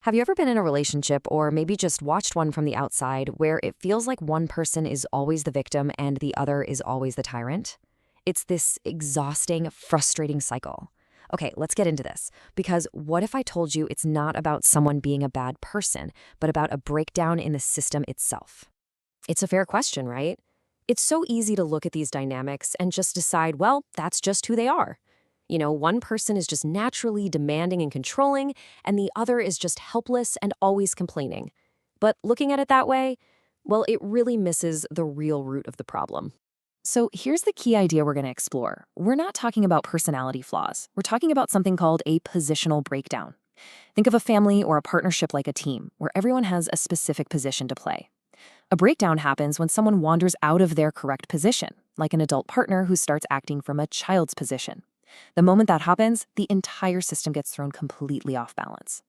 Have you ever been in a relationship or maybe just watched one from the outside where it feels like one person is always the victim and the other is always the tyrant? It's this exhausting, frustrating cycle. Okay, let's get into this. Because what if I told you it's not about someone being a bad person, but about a breakdown in the system itself? It's a fair question, right? It's so easy to look at these dynamics and just decide, well, that's just who they are. One person is just naturally demanding and controlling, and the other is just helpless and always complaining. But looking at it that way, well, it really misses the real root of the problem. So here's the key idea we're going to explore. We're not talking about personality flaws. We're talking about something called a positional breakdown. Think of a family or a partnership like a team, where everyone has a specific position to play. A breakdown happens when someone wanders out of their correct position, like an adult partner who starts acting from a child's position. The moment that happens, the entire system gets thrown completely off balance.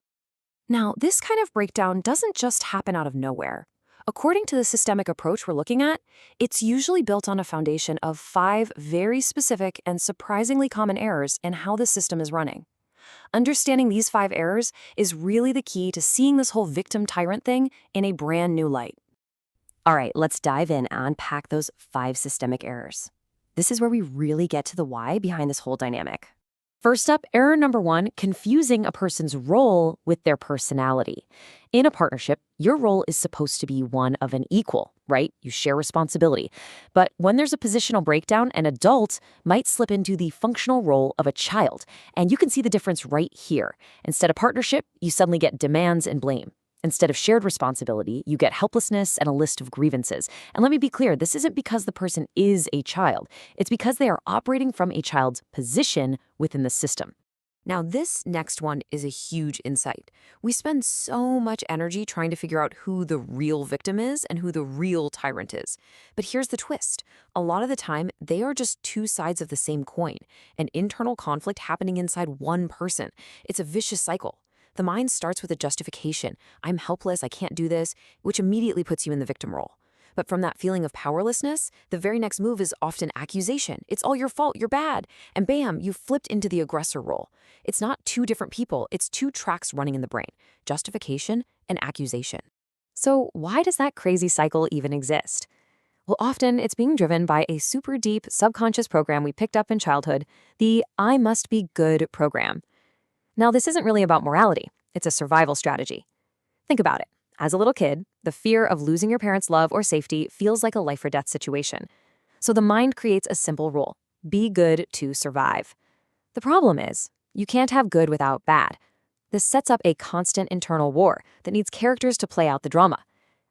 Now, this kind of breakdown doesn't just happen out of nowhere. According to the systemic approach we're looking at, it's usually built on a foundation of 5 very specific and surprisingly common errors in how the system is running. Understanding these 5 errors is really the key to seeing this whole victim-tyrant thing in a brand new light. All right, let's dive in and unpack those 5 systemic errors. This is where we really get to the why behind this whole dynamic. First up, error number 1, confusing a person's role with their personality. In a partnership, your role is supposed to be one of an equal, right? You share responsibility. But when there's a positional breakdown, an adult might slip into the functional role of a child. And you can see the difference right here. Instead of partnership, you suddenly get demands and blame. Instead of shared responsibility, you get helplessness and a list of grievances. And let me be clear, this isn't because the person is a child. It's because they are operating from a child's position within the system. Now, this next one is a huge insight. We spend so much energy trying to figure out who the real victim is and who the real tyrant is. But here's the twist. A lot of the time, they are just 2 sides of the same coin, an internal conflict happening inside one person. It's a vicious cycle. The mind starts with a justification. I'm helpless, I can't do this, which immediately puts you in the victim role. But from that feeling of powerlessness, the very next move is often accusation. It's all your fault, you're bad. And bam, you've flipped into the aggressor role. It's not 2 different people, it's 2 tracks running in the brain, justification and accusation. So why does that crazy cycle even exist? Well, often it's being driven by a super deep subconscious program we picked up in childhood, the I must be good program. Now, this isn't really about morality. It's a survival strategy. Think about it. As a little kid, the fear of losing your parents' love or safety feels like a life or death situation. So the mind creates a simple rule: be good to survive. The problem is, you can't have good without bad. This sets up a constant internal war that needs characters to play out the drama.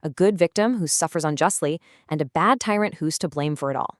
A good victim who suffers unjustly, and a bad tyrant who's to blame for it all.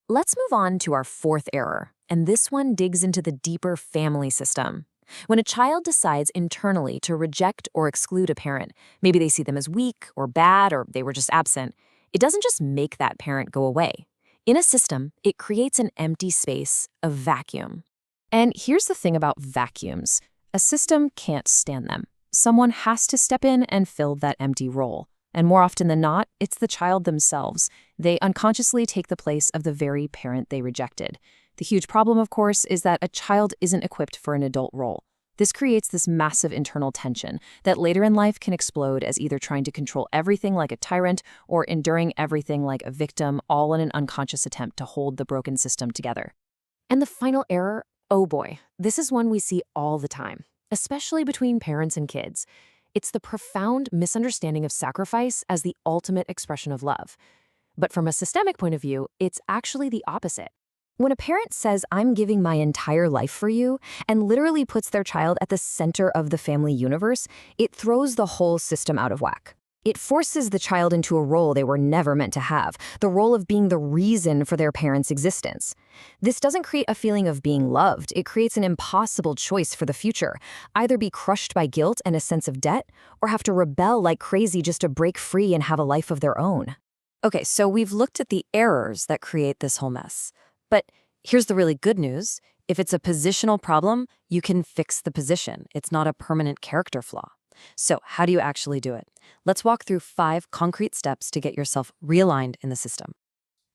Let's move on to our 4th error, and this one digs into the deeper family system. When a child decides internally to reject or exclude a parent, maybe they see them as weak or bad or they were just absent, it doesn't just make that parent go away. In a system, it creates an empty space, a vacuum. And here's the thing about vacuums. A system can't stand them. Someone has to step in and fill that empty role. And more often than not, it's the child themselves. They unconsciously take the place of the very parent they rejected. The huge problem, of course, is that a child isn't equipped for an adult role. This creates this massive internal tension that later in life can explode as either trying to control everything like a tyrant or enduring everything like a victim, all in an unconscious attempt to hold the broken system together. And the final error, oh boy, this is one we see all the time, especially between parents and kids. It's the profound misunderstanding of sacrifice as the ultimate expression of love. But from a systemic point of view, it's actually the opposite. When a parent says, I'm giving my entire life for you, and literally puts their child at the center of the family universe, it throws the whole system out of whack. It forces the child into a role they were never meant to have, the role of being the reason for their parents' existence. This doesn't create a feeling of being loved. It creates an impossible choice for the future: either be crushed by guilt and a sense of debt, or have to rebel like crazy just to break free and have a life of their own. Okay, so we've looked at the errors that create this whole mess. But here's the really good news. If it's a positional problem, you can fix the position. It's not a permanent character flaw. So how do you actually do it? Let's walk through 5 concrete steps to get yourself realigned in the system.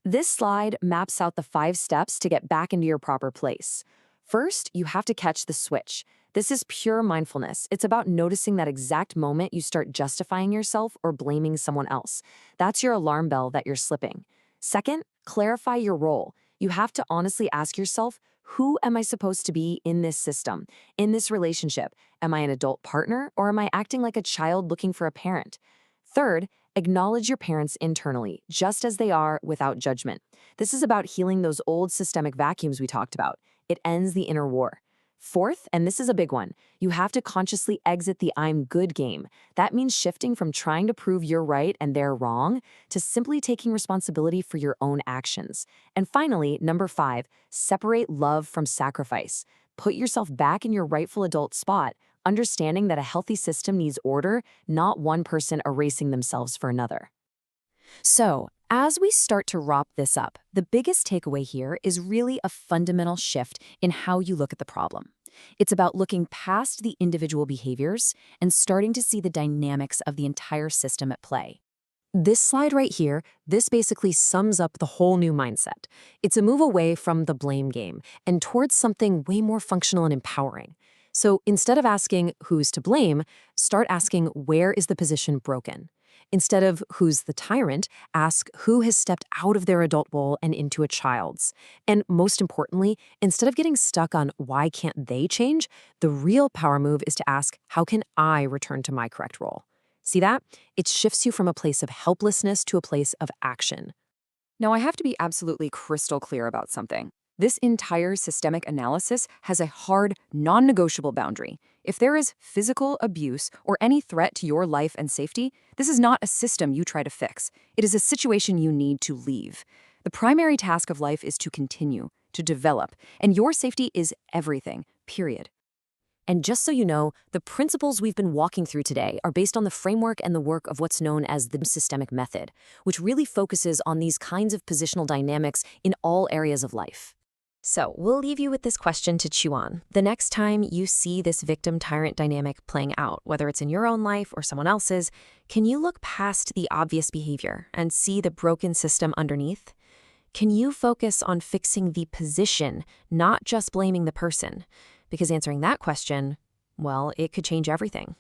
This slide maps out the 5 steps to get back into your proper place. First, you have to catch the switch. This is pure mindfulness. It's about noticing that exact moment you start justifying yourself or blaming someone else. That's your alarm bell that you're slipping. Second, clarify your role. You have to honestly ask yourself, who am I supposed to be in this system, in this relationship? Am I an adult partner, or am I acting like a child looking for a parent? Third, acknowledge your parents internally, just as they are, without judgment. This is about healing those old systemic vacuums we talked about. It ends the inner war. Fourth, and this is a big one, you have to consciously exit the I'm good game. That means shifting from trying to prove you're right and they're wrong to simply taking responsibility for your own actions. And finally, number 5, separate love from sacrifice. Put yourself back in your rightful adult spot, understanding that a healthy system needs order, not one person erasing themselves for another. So, as we start to wrap this up, the biggest takeaway here is really a fundamental shift in how you look at the problem. It's about looking past the individual behaviors and starting to see the dynamics of the entire system at play. This slide right here, this basically sums up the whole new mindset. It's a move away from the blame game and towards something way more functional and empowering. So instead of asking who's to blame, start asking where is the position broken. Instead of who's the tyrant, ask who has stepped out of their adult role and into a child's. And most importantly, instead of getting stuck on why can't they change, the real power move is to ask, how can I return to my correct role? See that? It shifts you from a place of helplessness to a place of action. Now, I have to be absolutely crystal clear about something. This entire systemic analysis has a hard, non-negotiable boundary. If there is physical abuse or any threat to your life and safety, this is not a system you try to fix. It is a situation you need to leave. The primary task of life is to continue, to develop, and your safety is everything, period. And just so you know, the principles we've been walking through today are based on the framework and the work of what's known as the systemic method, which really focuses on these kinds of positional dynamics in all areas of life. So we'll leave you with this question to chew on. The next time you see this victim-tyrant dynamic playing out, whether it's in your own life or someone else's, can you look past the obvious behavior and see the broken system underneath? Can you focus on fixing the position, not just blaming the person? Because answering that question, well, it could change everything.